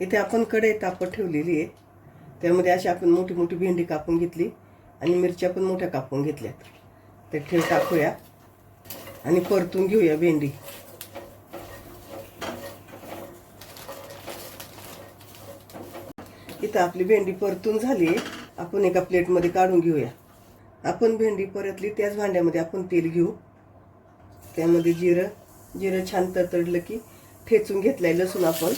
इथे आपण कढई तापत ठेवलेली आहे, त्यामध्ये अशी आपण मोठी मोठी भेंडी कापून घेतली आणि मिरच्या पण मोठ्या कापून घेतल्यात. ते ठेव टाकूया आणि परतून घेऊया भेंडी. इथं आपली भेंडी परतून झाली. आपण एका प्लेटमध्ये काढून घेऊया. आपण भेंडी परतली त्याच भांड्यामध्ये आपण तेल घेऊ. त्यामध्ये जिरं छान तडतडलं की ठेचून घेतलाय लसूण, आपण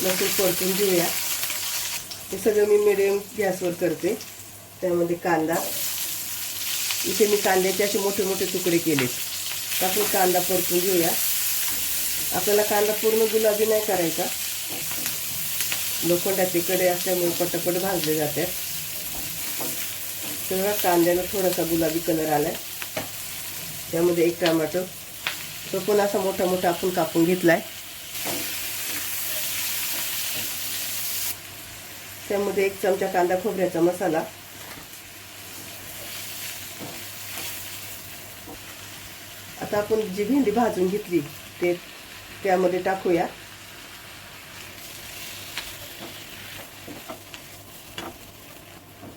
लसूण परतून घेऊया. हे सगळं मी मिडियम गॅसवर करते. त्यामध्ये कांदा, इथे मी कांद्याचे असे मोठे मोठे तुकडे केलेत. आपण कांदा परतून घेऊया. आपल्याला कांदा पूर्ण गुलाबी नाही करायचा, लोखंडाचे कडे असल्यामुळे पटापट भाजले जातात. तेव्हा कांद्याला थोडासा गुलाबी कलर आलाय. त्यामध्ये एक टमाटो, तो पण असा मोठा मोठा आपण कापून घेतलाय. त्यामध्ये 1 चमचा कांदा खोबऱ्याचा मसाला, आता आपण जी भेंडी भाजून घेतली ते त्यामध्ये टाकूया.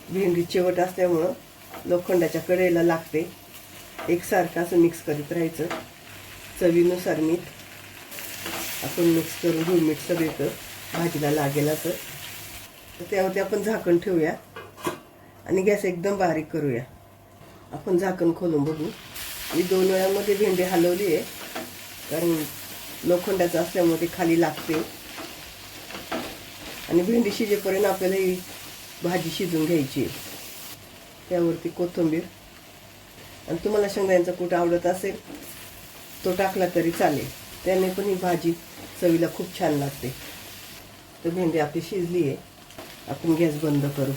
भेंडी चिवट असल्यामुळं लोखंडाच्या कढईला लागते. एकसारखं असं मिक्स करीत राहायचं. चवीनुसार मीठ आपण मिक्स करून घेऊ. मीठ सगळीकडं भाजीला लागेल असं. त्यावरती आपण झाकण ठेवूया आणि गॅस एकदम बारीक करूया. आपण झाकण खोलून बघू. मी 2 वेळामध्ये भेंडी हलवली आहे, कारण लोखंडाचं असल्यामुळे ते खाली लागते. आणि भेंडी शिजेपर्यंत आपल्याला ही भाजी शिजून घ्यायची आहे. त्यावरती कोथिंबीर, आणि तुम्हाला शेंगदाण्याचा कूट आवडत असेल तो टाकला तरी चालेल, त्याने पण ही भाजी चवीला खूप छान लागते. तर भेंडी आपली शिजली आहे. आपण गॅस बंद करू.